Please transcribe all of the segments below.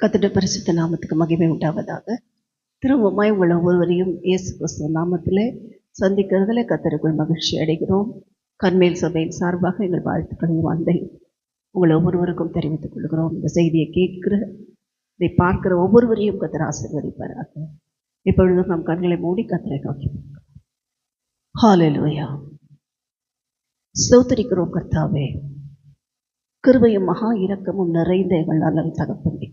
கர்த்தருடைய பரிசுத்த நாமத்துக்கு மகிமை உண்டாவதாக. திரும்பவுமாய் உங்கள் ஒவ்வொருவரையும் இயேசு கிறிஸ்துவ நாமத்திலே சந்திக்கிறதுல கர்த்தருக்குள் மகிழ்ச்சி அடைகிறோம். கர்மேல் சபையின் சார்பாக எங்கள் வாழ்த்துக்களையும் அன்பையும் உங்கள் ஒவ்வொருவருக்கும் தெரிவித்துக் கொள்கிறோம். இந்த செய்தியை கேட்கிற இதை பார்க்கிற ஒவ்வொருவரையும் கர்த்தர் ஆசீர்வதிப்பாராக. இப்பொழுதும் நம் கண்களை மூடி கர்த்தரை நோக்கி ஹல்லேலூயா. ஸ்தோத்திரிக்கிறோம் கர்த்தாவே, கிருபையும் மகா இரக்கமும் நிறைந்த எங்கள் நல்ல தகப்பனே,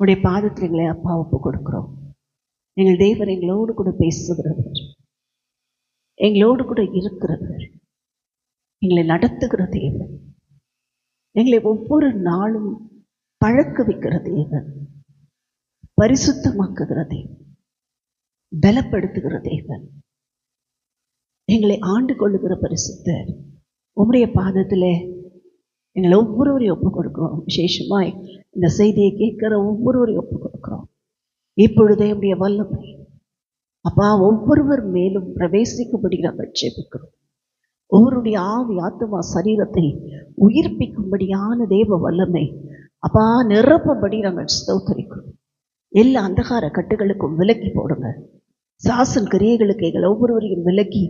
உடைய பாதத்தில் எங்களை அப்பா ஒப்பு கொடுக்கிறோம். எங்கள் தேவன் எங்களோடு கூட பேசுகிறவர், எங்களோடு கூட இருக்கிறவர், எங்களை நடத்துகிற தேவன், எங்களை ஒவ்வொரு நாளும் பழக்க வைக்கிற தேவன், பரிசுத்தமாக்குகிற தேவன், பலப்படுத்துகிற தேவன், எங்களை ஆண்டு கொள்ளுகிற பரிசுத்தர். உம்முடைய பாதத்தில் எங்களை ஒவ்வொருவரையும் ஒப்புக் கொடுக்கிறோம். விசேஷமாய் இந்த செய்தியை கேட்கிற ஒவ்வொருவரையும் ஒப்புக் கொடுக்கிறோம். இப்பொழுதே உடைய வல்லமை அப்பா ஒவ்வொருவர் மேலும் பிரவேசிக்கும்படி நாங்கள் ஜெபிக்கிறோம். ஒவ்வொருடைய ஆவி ஆத்துமா சரீரத்தை உயிர்ப்பிக்கும்படியான தேவ வல்லமை அப்பா நிரப்பும்படி நாங்கள் ஸ்தோத்திரிக்கிறோம். எல்லா அந்தகார கட்டுகளுக்கும் விலக்கி போடுங்க. சாசன் கிரியைகளுக்கு எங்கள் ஒவ்வொருவரையும் விலக்கி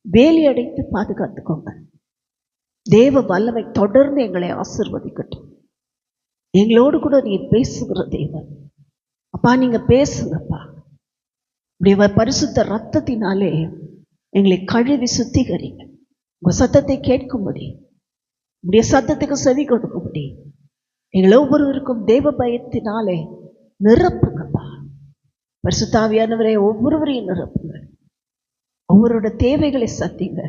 வேலி அடைத்து பாதுகாத்துக்கோங்க. தேவ வல்லமை தொடர்ந்து எங்களை ஆசீர்வதிக்கட்டும். எங்களோடு கூட நீர் பேசுகிற தேவன் அப்பா, நீங்க பேசுங்கப்பா. உடைய பரிசுத்த ரத்தத்தினாலே எங்களை கழுவி சுத்திகரிங்க. உங்க சத்தத்தை கேட்கும்படி, உடைய சத்தத்துக்கு செவி கொடுக்கும்படி எங்களை ஒவ்வொருவருக்கும் தேவ பயத்தினாலே நிரப்புங்கப்பா. பரிசுத்த ஆவியானவரே ஒவ்வொருவரையும் நிரப்புங்க. ஒவ்வொருடைய தேவைகளை சத்திங்க.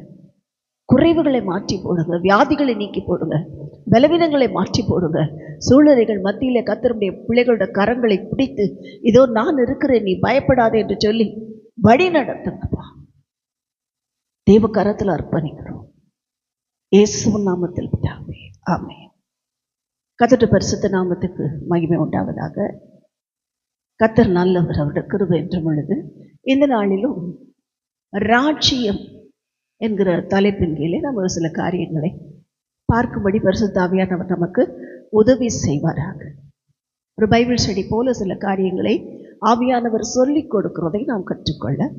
குறைவுகளை மாற்றி போடுங்க, வியாதிகளை நீக்கி போடுங்க, பலவீனங்களை மாற்றி போடுங்க. சூழ்நிலைகள் மத்தியிலே கர்த்தருடைய பிள்ளைகளோட கரங்களை பிடித்து, இதோ நான் இருக்கிறேன், நீ பயப்படாதே என்று சொல்லி வழி நடத்துங்கப்பா. தேவ கரத்தில் அர்ப்பணிக்கிறோம். இயேசுவின் நாமத்தில் பிதாவே, ஆமென். கர்த்தருடைய பரிசுத்த நாமத்துக்கு மகிமை உண்டாவதாக. கர்த்தர் நல்லவர், அவருடைய கிருபை என்றும் உள்ளது. இந்த நாளிலும் ராஜ்யம் என்கிற தலைப்பின் கீழே நம்ம ஒரு சில காரியங்களை பார்க்கும்படி பரிசுத்த ஆவியானவர் நமக்கு உதவி செய்வாராக. ஒரு பைபிள் ஸ்டடி போல சில காரியங்களை ஆவியானவர் சொல்லிக் கொடுக்கிறதை நாம் கற்றுக்கொள்ள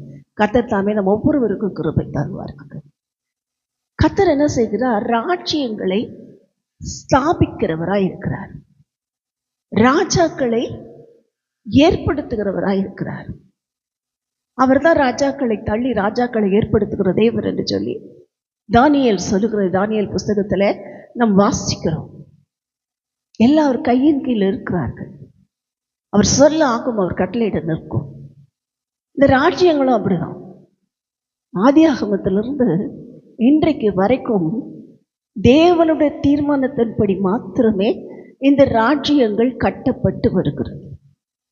கர்த்தர் தாமே நம்ம ஒவ்வொருவருக்கும் கிருபை தருவாராக. கர்த்தர் என்ன செய்கிறார்? ராஜ்யங்களை ஸ்தாபிக்கிறவராய் இருக்கிறார். ராஜாக்களை ஏற்படுத்துகிறவராய் இருக்கிறார். அவர் தான் ராஜாக்களை தள்ளி ராஜாக்களை ஏற்படுத்துகிற தேவர் என்று சொல்லி தானியேல் சொல்லுகிற தானியேல் புஸ்தகத்தில் நாம் வாசிக்கிறோம். எல்லாம் அவர் கையின் கீழ் இருக்கிறார்கள். அவர் சொல்ல ஆகும், அவர் கட்டளையிட நிற்கும். இந்த ராஜ்யங்களும் அப்படிதான். ஆதியாகமத்திலிருந்து இன்றைக்கு வரைக்கும் தேவனுடைய தீர்மானத்தின்படி மாத்திரமே இந்த ராஜ்யங்கள் கட்டப்பட்டு வருகிறது.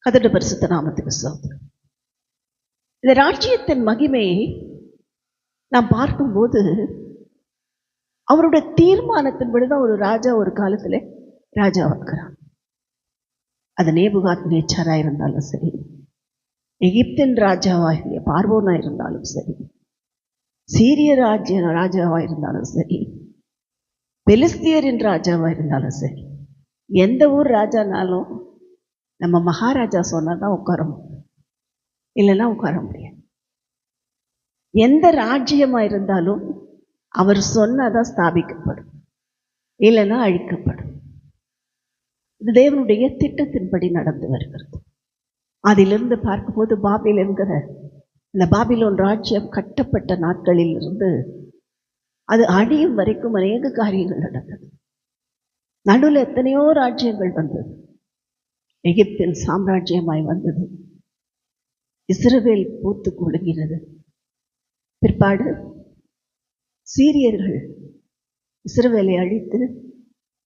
கர்த்தருடைய பரிசுத்த நாமத்துக்கு ஸ்தோத்திரம். இந்த ராஜ்யத்தின் மகிமையை நாம் பார்க்கும்போது அவருடைய தீர்மானத்தின்படிதான் ஒரு ராஜா ஒரு காலத்தில் ராஜாவாக்குறான். அது நேபுகாத்நேச்சாரா இருந்தாலும் சரி, எகிப்தின் ராஜாவாகிய பார்வோனா இருந்தாலும் சரி, சீரிய ராஜாவா இருந்தாலும் சரி, பெலிஸ்தியரின் ராஜாவா இருந்தாலும் சரி, எந்த ஊர் ராஜானாலும் நம்ம மகாராஜா சொன்னாதான் உட்கார முடியும், இல்லைன்னா உட்கார முடியாது. எந்த ராஜ்யமா இருந்தாலும் அவர் சொன்னாதான் ஸ்தாபிக்கப்படும், இல்லைன்னா அழிக்கப்படும். இது தேவனுடைய திட்டத்தின்படி நடந்து வருகிறது. அதிலிருந்து பார்க்கும்போது பாபில் என்கிற இந்த பாபிலோன் ராஜ்யம் கட்டப்பட்ட நாட்களில் இருந்து அது அழியும் வரைக்கும் அநேக காரியங்கள் நடந்தது. நடுவில் எத்தனையோ ராஜ்யங்கள் வந்தது. எகிப்தின் சாம்ராஜ்யமாய் வந்தது. இஸ்ரவேல் பூத்து குலுங்கினது. பிற்பாடு சீரியர்கள் இஸ்ரவேலை அழித்து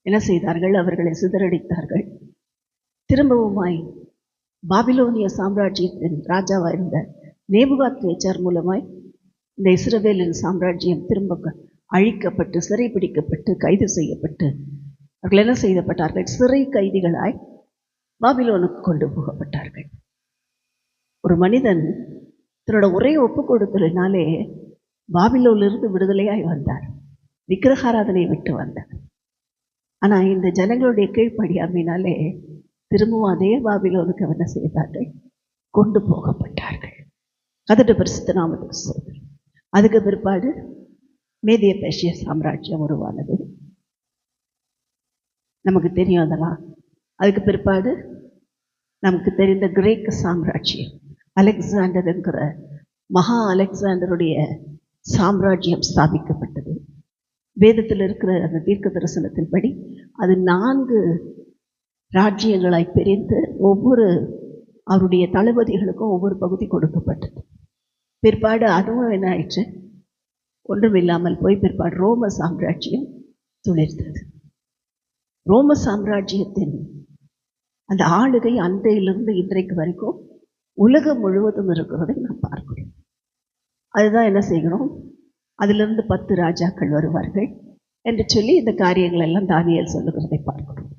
என்ன செய்தார்கள்? அவர்களை சிதறடித்தார்கள். திரும்பவுமாய் பாபிலோனிய சாம்ராஜ்யத்தின் ராஜாவாக இருந்த நேபுகாத்நேச்சார் மூலமாய் இந்த இஸ்ரவேலின் சாம்ராஜ்யம் திரும்ப அழிக்கப்பட்டு சிறைபிடிக்கப்பட்டு கைது செய்யப்பட்டு அவர்கள் என்ன செய்யப்பட்டார்கள்? சிறை கைதிகளாய் பாபிலோனுக்கு கொண்டு போகப்பட்டார்கள். ஒரு மனிதன் தன்னோட ஒரே ஒப்பு கொடுத்தலினாலே பாபிலோனிலிருந்து விடுதலையாய் வந்தார். விக்கிரகாராதனை விட்டு வந்தார். ஆனால் இந்த ஜனங்களுடைய கீழ்ப்படியாமையினாலே திரும்பவும் அதே பாபிலோனுக்கு என்ன செய்தார்கள்? கொண்டு போகப்பட்டார்கள். கர்த்தருடைய பரிசுத்த நாமத்துக்கு ஸ்தோத்திரம். அதுக்கு பிற்பாடு மேதிய பெர்ஷிய சாம்ராஜ்யம் உருவானது, நமக்கு தெரியும் அதெல்லாம். அதுக்கு பிற்பாடு நமக்கு தெரிந்த கிரேக்க சாம்ராஜ்யம், அலெக்சாண்டர் என்கிற மகா அலெக்சாண்டருடைய சாம்ராஜ்யம் ஸ்தாபிக்கப்பட்டது. வேதத்தில் இருக்கிற அந்த தீர்க்க தரிசனத்தின்படி அது 4 ராஜ்யங்களாய் பிரிந்து ஒவ்வொரு அவருடைய தளபதிகளுக்கும் ஒவ்வொரு பகுதி கொடுக்கப்பட்டது. பிற்பாடு அதுவும் என்ன ஆயிற்று? ஒன்றுமில்லாமல் போய் பிற்பாடு ரோம சாம்ராஜ்யம் துளிர்த்தது. ரோம சாம்ராஜ்யத்தின் அந்த ஆளுகை அன்றையிலிருந்து இன்றைக்கு வரைக்கும் உலகம் முழுவதும் இருக்கிறதை நாம் பார்க்கிறோம். அதுதான் என்ன செய்யணும், அதிலிருந்து 10 ராஜாக்கள் வருவார்கள் என்று சொல்லி இந்த காரியங்கள் எல்லாம் தானியேல் சொல்லுகிறதை பார்க்கிறோம்.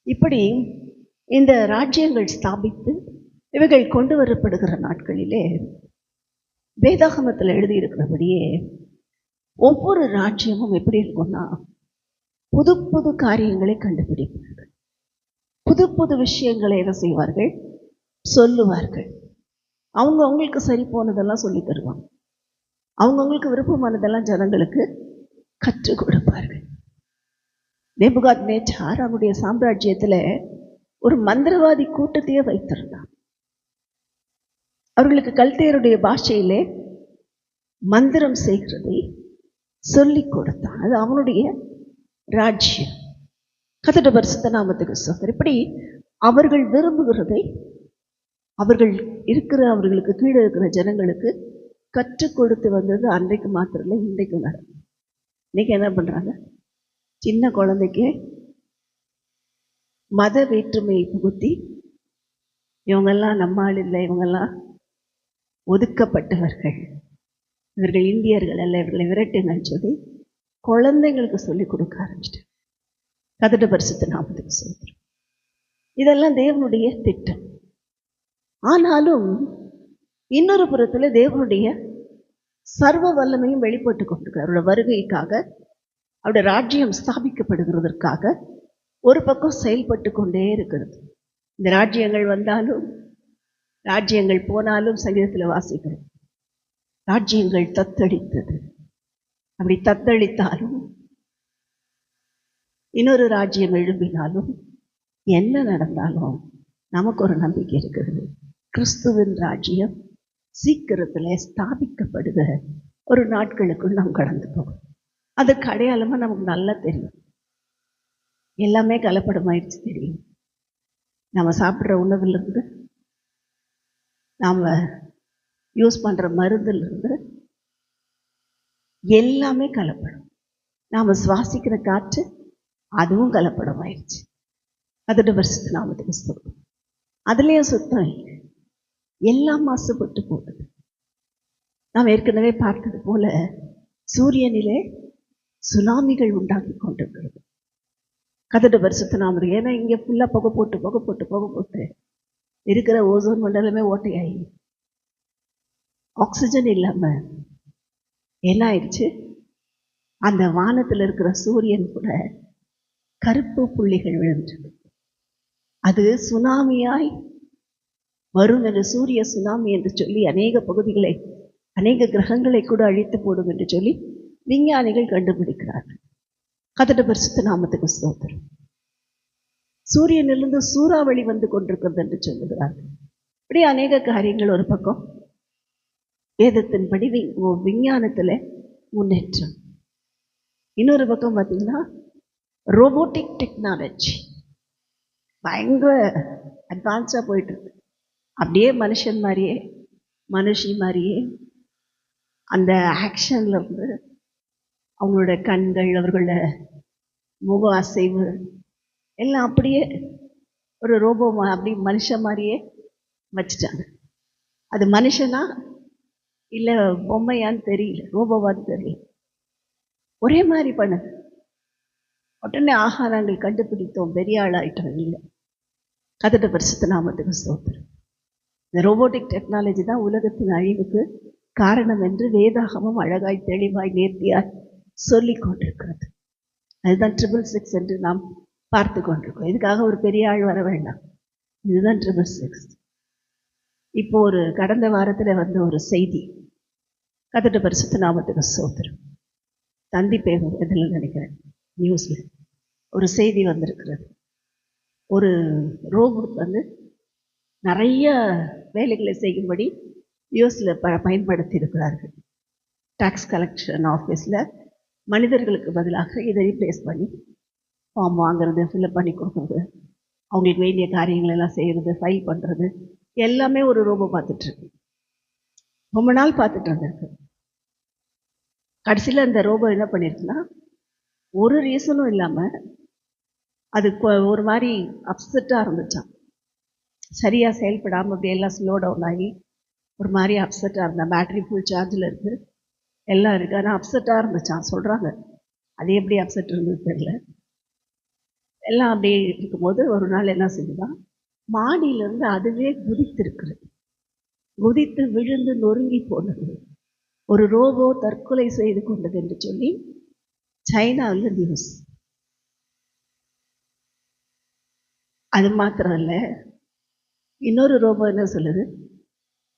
இப்படி இந்த ராஜ்யங்கள் ஸ்தாபித்து இவைகள் கொண்டு வரப்படுகிற நாட்களிலே வேதாகமத்தில் எழுதியிருக்கிறபடியே ஒவ்வொரு ராஜ்யமும் எப்படி இருக்கும்னா, புது புது காரியங்களை கண்டுபிடிப்பார்கள், புது புது விஷயங்களை என்ன செய்வார்கள்? சொல்லுவார்கள். அவங்களுக்கு சரி போனதெல்லாம் சொல்லி தருவாங்க, அவங்களுக்கு விருப்பமானதெல்லாம் ஜனங்களுக்கு கற்றுக் கொடுப்பார்கள். நேபுகாத்நேச்சார் அவருடைய சாம்ராஜ்யத்தில் ஒரு மந்திரவாதி கூட்டத்தையே வைத்திருந்தார். அவர்களுக்கு கல்தேயருடைய பாஷையிலே மந்திரம் செய்கிறதை சொல்லிக் கொடுத்தான். அது அவனுடைய ராஜ்யம். கர்த்தருடைய பரிசுத்த நாமத்துக்கு ஸ்தோத்திரம். இப்படி அவர்கள் விரும்புகிறதை அவர்களுக்கு கீழே இருக்கிற ஜனங்களுக்கு கற்றுக் கொடுத்து வந்தது அன்றைக்கு மாத்திரம் இல்லை, இன்றைக்கு நடக்கும். இன்னைக்கு என்ன பண்றாங்க? சின்ன குழந்தைக்கு மத வேற்றுமையை புகுத்தி இவங்கெல்லாம் நம்மால் இல்லை, இவங்கெல்லாம் ஒதுக்கப்பட்டவர்கள், இவர்கள் இந்தியர்கள் அல்ல, இவர்களை விரட்டுங்கன்னு சொல்லி குழந்தைங்களுக்கு சொல்லிக் கொடுக்க ஆரம்பிச்சிட்டு. கர்த்தருடைய பரிசுத்த நாமத்துக்கு ஸ்தோத்திரம். இதெல்லாம் தேவனுடைய திட்டம். ஆனாலும் இன்னொரு புறத்தில் தேவனுடைய சர்வ வல்லமையும் வெளிப்பட்டு கொண்டிருக்கிறார். அவருடைய வருகைக்காக, அவருடைய ராஜ்யம் ஸ்தாபிக்கப்படுகிறதற்காக ஒரு பக்கம் செயல்பட்டு கொண்டே இருக்கிறது. இந்த ராஜ்யங்கள் வந்தாலும் ராஜ்யங்கள் போனாலும் சங்கீதத்தில் வாசிக்கிறோம், ராஜ்யங்கள் தத்தளித்தது. அப்படி தத்தளித்தாலும் இன்னொரு ராஜ்யம் எழும்பினாலும் என்ன நடந்தாலும் நமக்கு ஒரு நம்பிக்கை இருக்கிறது. கிறிஸ்துவின் ராஜ்யம் சீக்கிரத்தில் ஸ்தாபிக்கப்படுகிற ஒரு நாட்களுக்குள் நாம் கடந்து போகும். அதுக்கு அடையாளமாக நமக்கு நல்லா தெரியும். எல்லாமே கலப்படமாயிடுச்சு தெரியும். நம்ம சாப்பிட்ற உணவுலேருந்து, நாம் யூஸ் பண்ணுற மருந்துலேருந்து எல்லாமே கலப்படம். நாம் சுவாசிக்கிற காற்று அதுவும் கலப்படமாயிடுச்சு. அதோட வருஷத்து நாமத்துக்கு ஸ்தோத்திரம். அதுலேயும் சுத்தம் இல்லை, எல்லாம் மாசுபட்டு போகுது. நாம் ஏற்கனவே பார்த்தது போல சூரியனிலே சுனாமிகள் உண்டாக்கி கொண்டிருக்கிறது. கதட வருஷத்து நாமது. ஏன்னா இங்கே ஃபுல்லாக புகை போட்டு இருக்கிற ஓசோன் மண்டலமே ஓட்டையாகி ஆக்சிஜன் இல்லாமல் என்ன ஆயிடுச்சு? அந்த வானத்தில் இருக்கிற சூரியன் கூட கருப்பு புள்ளிகள் விழுந்துருக்கு. அது சுனாமியாய் வரும் என்று, சூரிய சுனாமி என்று சொல்லி அநேக பகுதிகளை, அநேக கிரகங்களை கூட அழித்து போடும் என்று சொல்லி விஞ்ஞானிகள் கண்டுபிடிக்கிறார்கள். கர்த்தருடைய பரிசுத்த நாமத்துக்கு ஸ்தோத்திரம். சூரியனிலிருந்து சூறாவளி வந்து கொண்டிருக்கிறது என்று சொல்லுகிறார்கள். இப்படி அநேக காரியங்கள் ஒரு பக்கம் வேதத்தின்படி விஞ்ஞானத்தில் முன்னேற்றம். இன்னொரு பக்கம் பார்த்தீங்கன்னா ரோபோட்டிக் டெக்னாலஜி பயங்கர அட்வான்ஸாக போயிட்டு இருக்கு. அப்படியே மனுஷன் மாதிரியே, மனுஷி மாதிரியே அந்த ஆக்ஷன்ல இருந்து அவங்களோட கண்கள், அவர்களோட முக அசைவு எல்லாம் அப்படியே ஒரு ரோபோ அப்படி மனுஷன் மாதிரியே வச்சுட்டாங்க. அது மனுஷனா இல்லை பொம்மையான்னு தெரியல, ரோபோவான்னு தெரியல, ஒரே மாதிரி பண்ணுது. உடனே ஆஹா நாங்கள் கண்டுபிடித்தோம், பெரிய ஆளாயிட்டோம். இல்லை, கர்த்தருடைய பரிசுத்த நாமத்துக்கு ஸ்தோத்திரம். இந்த ரோபோட்டிக் டெக்னாலஜி தான் உலகத்தின் அழிவுக்கு காரணம் என்று வேதாகமம் அழகாய் தெளிவாய் நேர்த்தியாய் சொல்லி கொண்டிருக்கிறது. அதுதான் 666 என்று நாம் பார்த்து கொண்டிருக்கோம். இதுக்காக ஒரு பெரிய ஆள் வர வேண்டாம். இதுதான் 666. இப்போ ஒரு கடந்த வாரத்தில் வந்த ஒரு செய்தி, கர்த்தருடைய பரிசுத்த நாமத்துக்கு ஸ்தோத்திரம். தந்தி பேரும் இதில் நினைக்கிறேன், நியூஸில் ஒரு செய்தி வந்திருக்கிறது. ஒரு ரோபோட் வந்து நிறைய வேலைகளை செய்யும்படி யூஎஸில் பயன்படுத்தி இருக்கிறார்கள். டாக்ஸ் கலெக்ஷன் ஆஃபீஸில் மனிதர்களுக்கு பதிலாக இதை ரீப்ளேஸ் பண்ணி ஃபார்ம் வாங்குறது, ஃபில்அப் பண்ணி கொடுக்குறது, அவங்களுக்கு வேண்டிய காரியங்கள் எல்லாம் செய்கிறது, ஃபைல் பண்ணுறது எல்லாமே ஒரு ரோபோ பார்த்துட்ருக்கு. ரொம்ப நாள் பார்த்துட்டு வந்திருக்கு. கடைசியில் அந்த ரோபோ என்ன பண்ணியிருக்குன்னா, ஒரு ரீசனும் இல்லாமல் அது ஒரு மாதிரி அப்செட்டாக இருந்துச்சான். சரியாக செயல்படாமல் அப்படி எல்லாம் ஸ்லோ டவுன் ஆகி ஒரு மாதிரி அப்செட்டாக இருந்தேன். பேட்டரி ஃபுல் சார்ஜில் இருக்குது, எல்லாம் இருக்குது, ஆனால் அப்செட்டாக இருந்துச்சான் சொல்கிறாங்க. அது எப்படி அப்செட் இருந்தது தெரியல. எல்லாம் அப்படியே இருக்கும்போது ஒரு நாள் என்ன செஞ்சுதான், மாடியிலேருந்து அதுவே குதித்திருக்கிறது. குதித்து விழுந்து நொறுங்கி போனது. ஒரு ரோபோ தற்கொலை செய்து கொண்டது என்று சொல்லி சைனாவில் நியூஸ். அது மாத்திரம் இல்லை, இன்னொரு ரோபோ என்ன சொல்லுது,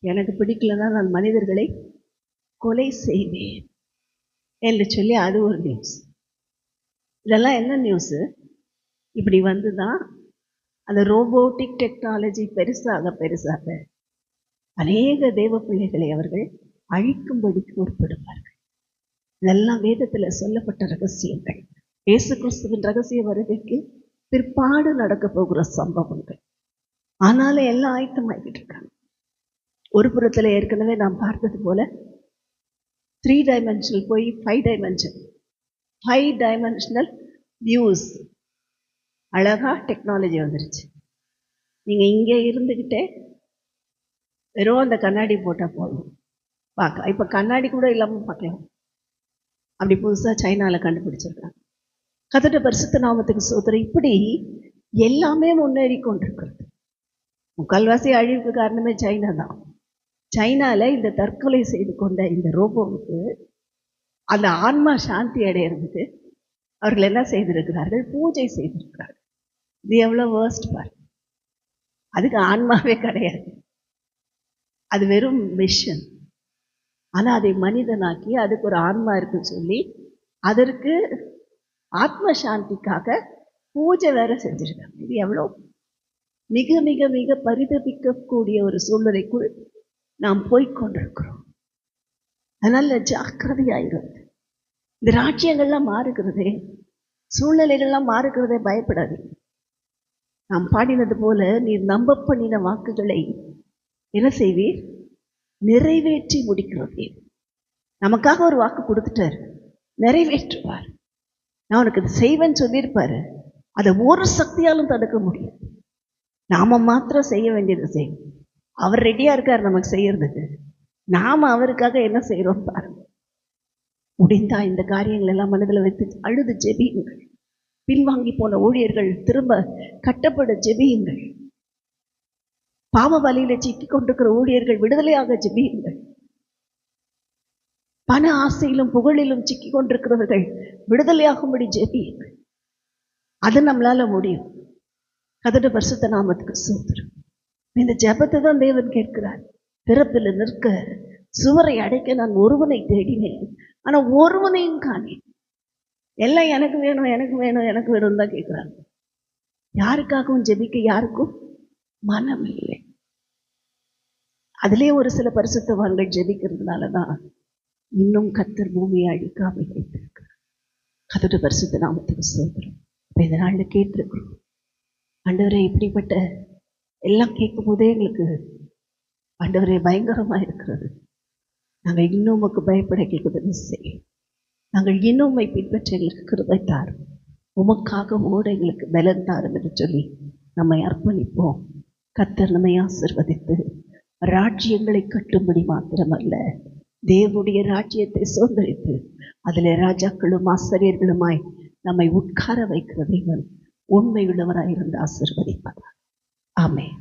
எனக்கு பிடிக்கலன்னா நான் மனிதர்களை கொலை செய்வேன் என்று சொல்லி அது ஒரு நியூஸ். இதெல்லாம் என்ன நியூஸு? இப்படி வந்து தான் அந்த ரோபோட்டிக் டெக்னாலஜி பெருசாக அநேக தேவ பிள்ளைகளை அவர்கள் அழிக்கும்படி முற்படுவார்கள். இதெல்லாம் வேதத்தில் சொல்லப்பட்ட ரகசியங்கள், இயேசு கிறிஸ்துவின் ரகசிய வருகைக்கு பிற்பாடு நடக்க போகிற சம்பவங்கள். ஆனாலும் எல்லாம் ஆயத்தமாகிட்டு இருக்காங்க. ஒரு புறத்தில் ஏற்கனவே நாம் பார்த்தது போல 3 டைமென்ஷனல் போய் 5 டைமென்ஷனல் வியூஸ், அழகாக டெக்னாலஜி வந்துருச்சு. நீங்கள் இங்கே இருந்துக்கிட்டே வெறும் அந்த கண்ணாடி போட்டால் போதும் பார்க்க. இப்போ கண்ணாடி கூட இல்லாமல் பார்க்கலாம். அப்படி புதுசாக சைனாவில் கண்டுபிடிச்சிருக்காங்க. கர்த்தருடைய பரிசுத்த நாமத்துக்கு ஸ்தோத்திரம். இப்படி எல்லாமே முன்னேறி கொண்டிருக்கிறது. முக்கால்வாசி அழிவுக்கு காரணமே சைனா தான். சைனாவில் இந்த தற்கொலை செய்து கொண்ட இந்த ரோபோவுக்கு அந்த ஆன்மா சாந்தி அடையிறதுக்கு அவர்கள் என்ன செய்திருக்கிறார்கள்? பூஜை செய்திருக்கிறார்கள். இது எவ்வளோ வேர்ஸ்ட் பாரு. அதுக்கு ஆன்மாவே கிடையாது, அது வெறும் மிஷன். ஆனால் அதை மனிதனாக்கி அதுக்கு ஒரு ஆன்மா இருக்குன்னு சொல்லி அதற்கு ஆத்ம சாந்திக்காக பூஜை வேற செஞ்சிருக்காங்க. இது எவ்வளோ மிக மிக மிக பரிதபிக்கக்கூடிய ஒரு சூழ்நிலைக்குள் நாம் போய்கொண்டிருக்கிறோம். அதனால ஜாக்கிரதையாகிறது. இந்த ராஜ்யங்கள்லாம் மாறுகிறதே, சூழ்நிலைகள்லாம் மாறுகிறதே, பயப்படாது. நாம் பாடினது போல, நீர் நம்ப பண்ணின வாக்குகளை என்ன செய்வீர்? நிறைவேற்றி முடிக்கிறதே. நமக்காக ஒரு வாக்கு கொடுத்துட்டாரு, நிறைவேற்றுவார். நான் உனக்கு இது செய்வேன்னு சொல்லியிருப்பாரு. அதை ஒரு சக்தியாலும் தடுக்க முடியாது. நாம மாத்திரம் செய்ய வேண்டியதை செய்யும். அவர் ரெடியா இருக்கார் நமக்கு செய்யறதுக்கு. நாம அவருக்காக என்ன செய்யறோம் பாருங்க. முடிந்தா இந்த காரியங்கள் எல்லாம் மனதில் வைத்து அழுது ஜெபியுங்கள். பின்வாங்கி போன ஊழியர்கள் திரும்ப கட்டப்பட ஜெபியுங்கள். பாவ வலியில சிக்கி கொண்டிருக்கிற ஊழியர்கள் விடுதலையாக ஜெபியுங்கள். பண ஆசையிலும் புகழிலும் சிக்கி கொண்டிருக்கிறவர்கள் விடுதலையாகும்படி ஜெபியுங்கள். அது நம்மளால முடியும். கர்த்தருடைய பரிசுத்த நாமத்துக்கு ஸ்தோத்திரம். இந்த ஜெபத்தை தான் தேவன் கேட்கிறார். பிறப்பில் நிற்க சுவரை அடைக்க நான் ஒருவனை தேடினேன், ஆனா ஒருவனையும் காணேன். எல்லாம் எனக்கு வேணும் எனக்கு வேணும் எனக்கு வேணும் தான் கேட்கிறாங்க. யாருக்காகவும் ஜெபிக்க யாருக்கும் மனம் இல்லை. அதிலே ஒரு சில பரிசுத்தவான்கள் ஜெபிக்கிறதுனாலதான் இன்னும் கர்த்தர் பூமியை அழிக்காமல் வைத்திருக்கிறார். கர்த்தருடைய பரிசுத்த நாமத்துக்கு ஸ்தோத்திரம். இந்த நாளில் கேட்டிருக்கிறோம், ஆண்டவரே இப்படிப்பட்ட எல்லாம் கேட்கும் போதே எங்களுக்கு ஆண்டவரே பயங்கரமா இருக்கிறது. நாங்கள் இன்னும் உமக்கு பயப்பட எங்களுக்கு செய்யும். நாங்கள் இன்னும் உம்மை பின்பற்ற எங்களுக்கு கிருபை தாரும். உமக்காக ஓட எங்களுக்கு பலன் தாரும் என்று சொல்லி நம்மை அர்ப்பணிப்போம். கர்த்தர் நம்மை ஆசீர்வதித்து ராஜ்யங்களை கட்டும்படி மாத்திரமல்ல, தேவனுடைய ராஜ்யத்தை சுதந்தரித்து அதில் ராஜாக்களும் ஆசிரியர்களுமாய் நம்மை உட்கார வைக்கிற தேவன் உண்மை உள்ளவராய் இருந்து ஆசீர்வதிப்பார். ஆமென்.